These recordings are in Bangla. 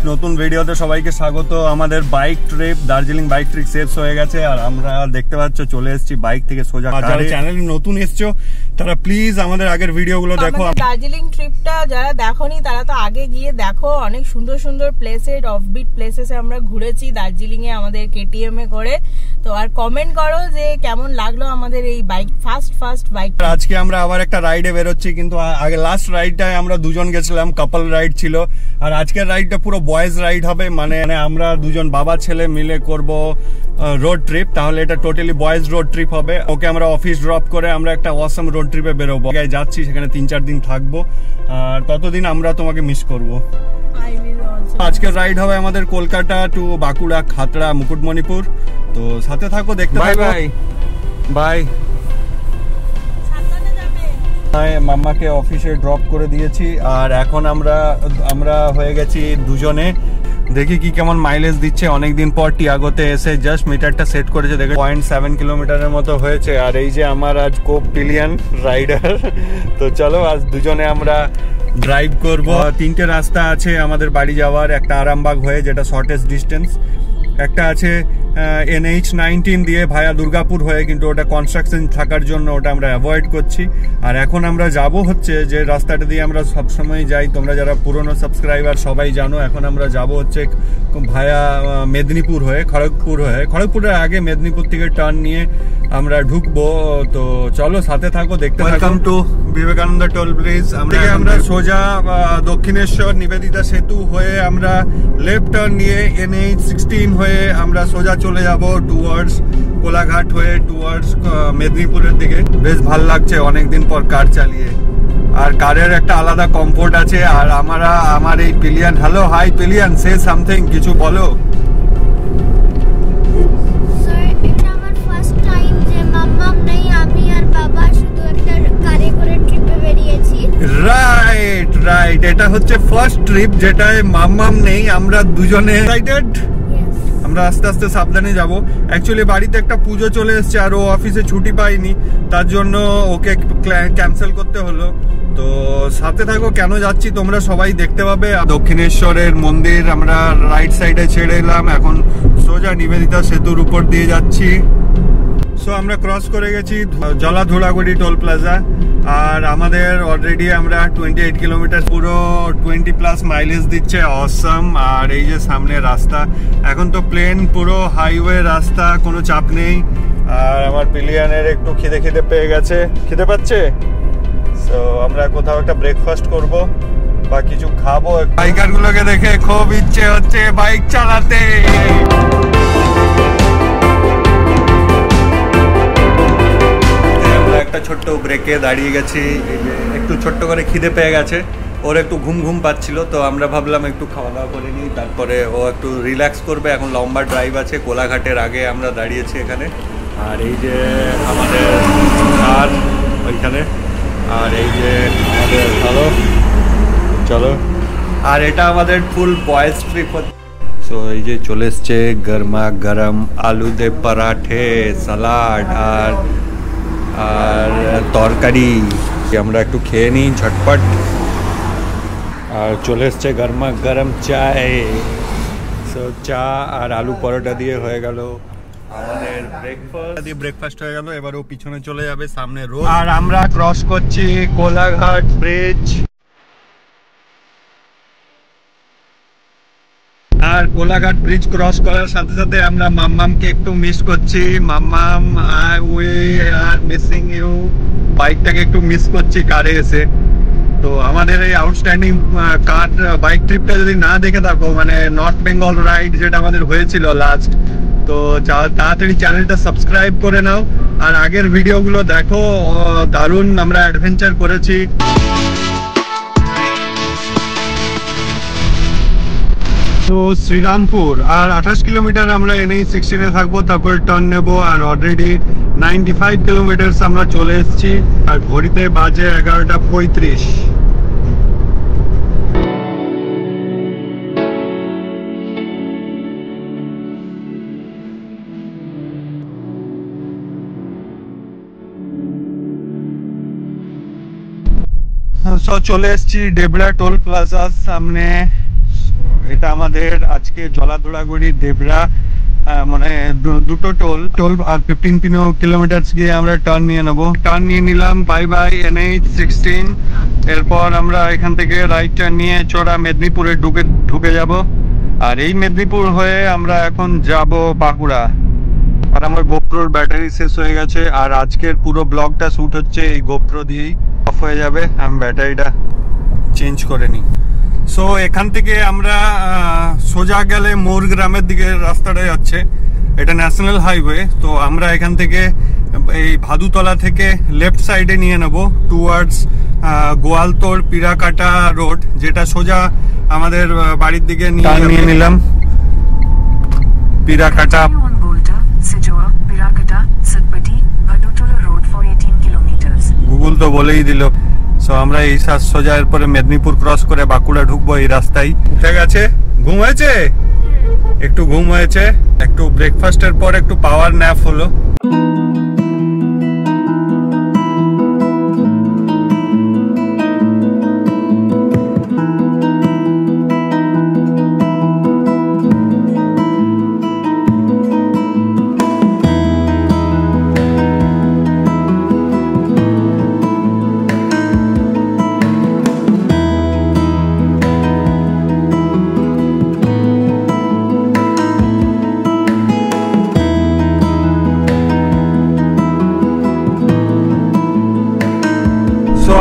নতুন ভিডিওতে সবাইকে স্বাগত। আমাদের bike trip Darjeeling bike trip শেষ হয়ে গেছে আর আমরা দেখতে পাচ্ছ চলে এসেছি বাইক থেকে সোজা। যারা চ্যানেলে নতুন এসছো তারা প্লিজ আমাদের আগের ভিডিওগুলো দেখো। দার্জিলিং ট্রিপটা যারা দেখোনি তারা তো আগে গিয়ে দেখো, অনেক সুন্দর সুন্দর প্লেসেস, অফবিট প্লেসেসে আমরা ঘুরেছি দার্জিলিং এ আমাদের কেটিএম এ করে। তো আর কমেন্ট করো যে কেমন লাগলো আমাদের এই বাইক ফার্স্ট বাইক। আজকে আমরা আবার একটা রাইডে বেরোচ্ছি, কিন্তু আগে লাস্ট রাইডটায় আমরা দুজন গেছিলাম, কাপল রাইড ছিল। আর আজকের রাইডটা পুরো বয়েজ রাইড হবে, মানে আমরা দুজন বাবা ছেলে মিলে করব রোড ট্রিপ। তাহলে এটা টোটালি বয়েজ রোড ট্রিপ হবে। ওকে আমরা অফিস ড্রপ করে আমরা একটা অসাম রোড ট্রিপে বেরোবো। যাচ্ছি সেখানে 3-4 দিন থাকবো, আর ততদিন আমরা তোমাকে মিস করবো। আজকের রাইড হবে আমাদের কলকাতা টু বাঁকুড়া, খাতড়া, মুকুটমণিপুর। তো সাথে থাকো, দেখতে থাকো। বাই। মাম্মাকে অফিসে ড্রপ করে দিয়েছি আর এখন আমরা হয়ে গেছি দুজনে। দেখি কি কেমন মাইলেজ দিচ্ছে। অনেকদিন পর টিয়াগোতে এসে জাস্ট মিটারটা সেট করেছে, দেখে 0.7 কিলোমিটারের মতো হয়েছে। আর এই যে আমার আজ কোপ পিলিয়ন রাইডার। তো চলো আজ দুজনে আমরা ড্রাইভ করব। 3টে রাস্তা আছে আমাদের বাড়ি যাওয়ার। একটা আরামবাগ হয়ে, যেটা শর্টেস্ট ডিস্টেন্স। একটা আছে NH-19 দিয়ে ভায়া দুর্গাপুর হয়ে, কিন্তু ওটা কনস্ট্রাকশন থাকার জন্য ওটা আমরা অ্যাভয়েড করছি। আর এখন আমরা যাব হচ্ছে যে রাস্তাটা দিয়ে আমরা সবসময় যাই, তোমরা যারা পুরনো সাবস্ক্রাইবার সবাই জানো। এখন আমরা যাব হচ্ছে ভায়া মেদিনীপুর হয়ে, খড়গপুরের আগে মেদিনীপুর থেকে টার্ন নিয়ে আমরা ঢুকবো। তো চলো সাথে থাকো, দেখতে থাকো। Welcome to Vivekananda toll bridge. আমরা সোজা দক্ষিণেশ্বর নিবেদিতা সেতু হয়ে আমরা লেফট টার্ন নিয়ে NH-16 হয়ে আমরা সোজা চলে যাব টুয়ার্ডস কোলাঘাট হয়ে টুয়ার্ডস মেদিনীপুরের দিকে। বেশ ভালো লাগছে অনেকদিন পর কার চালিয়ে, আর কারের একটা আলাদা কমফোর্ট আছে। আর আমার এই pillion, hello hi pillion, say something, কিছু বলো। রাইট, এটা হচ্ছে ফার্স্ট ট্রিপ যেটায় মাম্মাম নেই, আমরা দুজনে এক্সাইটেড। আমরা আস্তে আস্তে সাবধানে যাব। অ্যাকচুয়ালি বাড়িতে একটা পুজো চলে এসছে আর ও অফিসে ছুটি পাইনি, তার জন্য ওকে ক্যান্সেল করতে হলো। তো সাথে থাকো, কেন যাচ্ছি তোমরা সবাই দেখতে পাবে। দক্ষিণেশ্বরের মন্দির আমরা রাইট সাইডে ছেড়ে এলাম, এখন সোজা নিবেদিতা সেতুর উপর দিয়ে যাচ্ছি। সো আমরা ক্রস করে গেছি জলাধুলাগুড়ি টোল প্লাজা। আর আমাদের অলরেডি আমরা 28 কিলোমিটার, পুরো 20+ মাইলেজ দিচ্ছে, অসাম। আর এই যে সামনে রাস্তা, এখন তো প্লেন পুরো হাইওয়ে রাস্তা, কোনো চাপ নেই। আর আমার পিলিয়নের একটু খিদে পেয়ে গেছে, খিদে পাচ্ছে। সো আমরা কোথাও একটা ব্রেকফাস্ট করব বা কিছু খাবো। বাইকার গুলোকে দেখে খুব ইচ্ছে হচ্ছে বাইক চালাতে। একটা ছোট্ট ব্রেকে দাঁড়িয়ে গেছি, একটু ছোট্ট করে খিদে পেয়ে গেছে, ওর একটু ঘুম পাচ্ছিল। তো আমরা ভাবলাম একটু খাওয়া দাওয়া করে নিই, তারপরে ও একটু রিল্যাক্স করবে। এখন লম্বা ড্রাইভ আছে, কোলাঘাটের আগে আমরা দাঁড়িয়েছি এখানে। আর এই যে আমাদের কার ওইখানে, আর এই যে আমাদের চলো। আর এটা আমাদের ফুল বয়েজ ট্রিপ হচ্ছে। সো এই যে চলে এসছে গরমা গরম আলু দে পরাঠে, সালাড আর তরকারি। আমরা একটু খেয়ে নিই ঝটপট। আর চলে এসছে গরমা গরম চায়। সো চা আর আলু পরোটা দিয়ে হয়ে গেল আমাদের ব্রেকফাস্ট হয়ে গেল। এবার ও পিছনে চলে যাবে, সামনে রোড। আর আমরা ক্রস করছি কোলাঘাট ব্রিজ। আর কোলাঘাট ব্রিজ ক্রস করার সাথে সাথে আমরা মাম্মামকে একটু মিস করছি। মাম্মাম, উই আর মিসিং ইউ। বাইকটাকে একটু মিস করছি কারে এসে। তো আমাদের এই আউটস্ট্যান্ডিং কার বাইক ট্রিপটা যদি না দেখে থাকো, মানে নর্থ বেঙ্গল রাইড যেটা আমাদের হয়েছিল লাস্ট, তো তাড়াতাড়ি চ্যানেলটা সাবস্ক্রাইব করে নাও আর আগের ভিডিওগুলো দেখো। দারুণ আমরা অ্যাডভেঞ্চার করেছি। তো শ্রীরামপুর আর 28 কিলোমিটার আমরা NH-16 এ থাকবো, তারপর টার্ন নেবো। আর অলরেডি 95 কিলোমিটার আমরা চলে এসেছি, আর ঘড়িতে বাজে 11:35। চলে এসেছি ডেবরা টোল প্লাজার সামনে। এটা আমাদের আজকে জলাদোড়াগুড়ি দেবরা মানে দুটো টোল আর 15 কিলোমিটার গিয়ে আমরা টার্ন নিয়ে নেবো। টার্ন নিয়ে নিলাম বাই বাই NH-16। এরপর আমরা এখান থেকে রাইট টার্ন নিয়ে চড়া মেদিনীপুরে ঢুকে যাব। আর এই মেদিনীপুর হয়ে আমরা এখন যাব বাঁকুড়া। আর আমার গোপ্রোর ব্যাটারি শেষ হয়ে গেছে, আর আজকের পুরো ব্লগটা শ্যুট হচ্ছে এই গোপ্রো দিয়েই। অফ হয়ে যাবে, আমি ব্যাটারিটা চেঞ্জ করে নিই। সো এখান থেকে আমরা সোজা গেলে মোর গ্রামের দিকে রাস্তাটা যাচ্ছে, এটা ন্যাশনাল হাইওয়ে। তো আমরা এখান থেকে এই ভাদুতলা থেকে লেফট সাইডে নিয়ে নেব টুয়ার্ডস গোয়ালতোড় পিরাকাটা রোড, যেটা সোজা আমাদের বাড়ির দিকে নিয়ে নিলাম। পিরাকাটা গুগল তো বলেই দিল। সো আমরা এই সোজা এরপরে মেদিনীপুর ক্রস করে বাঁকুড়া ঢুকবো এই রাস্তায়। উঠে গেছে, ঘুম হয়েছে, একটু ঘুম হয়েছে, একটু ব্রেকফাস্টের পর একটু পাওয়ার ন্যাপ হলো।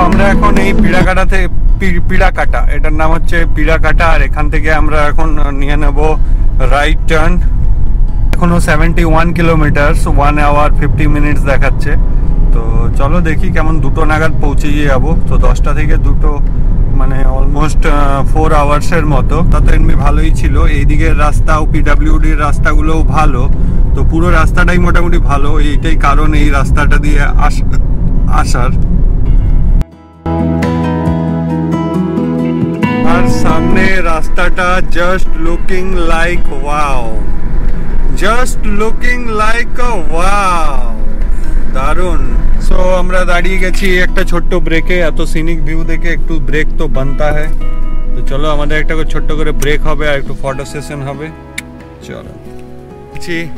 আমরা এখন এই পিড়াকাটা, এটার নাম হচ্ছে পিড়াকাটা। আর এখান থেকে আমরা এখন নিয়ে নেব রাইট টার্ন। এখনো 71 কিলোমিটার, 1 আওয়ার 50 মিনিটস দেখাচ্ছে। তো চলো দেখি কেমন, 2টো নাগাদ পৌঁছে যাবো। তো 10টা থেকে 2টো মানে অলমোস্ট 4 আওয়ার্সের মতো। তা তো এমনি ভালোই ছিল। এইদিকের রাস্তাও PWDর রাস্তাগুলোও ভালো, তো পুরো রাস্তাটাই মোটামুটি ভালো। এইটাই কারণ এই রাস্তাটা দিয়ে আসার। আর সামনে রাস্তাটা just looking like wow, just looking like wow, দারুন। সো আমরা দাঁড়িয়ে গেছি একটা ছোট্ট ব্রেকে। এত সিনিক ভিউ দেখে একটু ব্রেক তো বানতা হয়। তো চলো আমাদের একটা ছোট্ট করে ব্রেক হবে আর একটু ফটো সেশন হবে। চলো,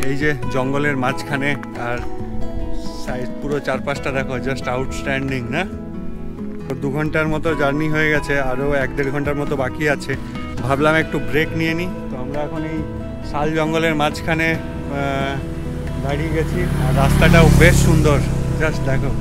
এই যে জঙ্গলের মাঝখানে, আর সাইড পুরো চারপাশটা দেখো, জাস্ট আউটস্ট্যান্ডিং না? 2 ঘন্টার মতো জার্নি হয়ে গেছে, আরও 1-1.5 ঘন্টার মতো বাকি আছে। ভাবলাম একটু ব্রেক নিয়ে নিই। তো আমরা এখন এই শাল জঙ্গলের মাঝখানে দাঁড়িয়ে গেছি, আর রাস্তাটাও বেশ সুন্দর, জাস্ট দেখো।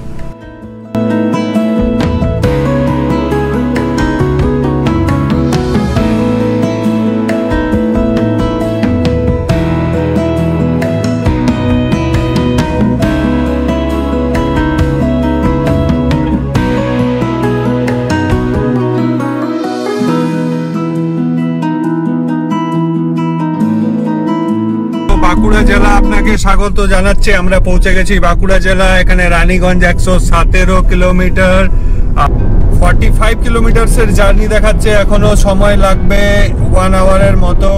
বাঁকুড়া জেলা আপনাকে স্বাগত জানাচ্ছে। আমরা পৌঁছে গেছি বাঁকুড়া জেলা। এখানে রানীগঞ্জ 117 কিলোমিটার, 45 কিলোমিটার জার্নি দেখাচ্ছে। এখনো সময় লাগবে 1 আওয়ারের মতো।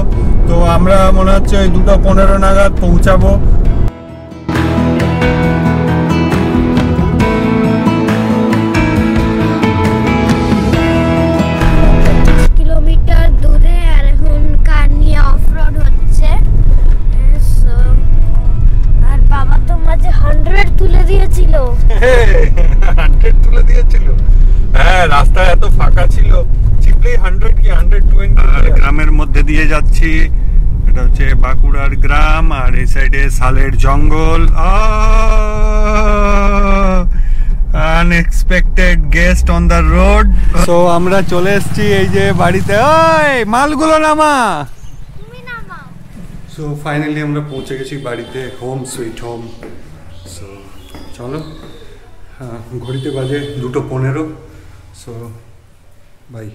তো আমরা মনে হচ্ছে ওই 2:15 নাগাদ পৌঁছাবো। হ্যাঁ, রাস্তা এত ফাঁকা ছিল, চিপলেই 100 কি 120। আর গ্রামের মধ্যে দিয়ে যাচ্ছি, এটা হচ্ছে বাঁকুড়ার গ্রাম। আর এই সাইডে শালের জঙ্গল। Unexpected guest on the road. So আমরা চলে এসেছি এই যে বাড়িতে। ওই মালগুলো নামা। সো ফাইনালি আমরা পৌঁছে গেছি বাড়িতে, হোম সুইট হোম। সো চলো, ঘড়িতে বাজে 2:15। So by.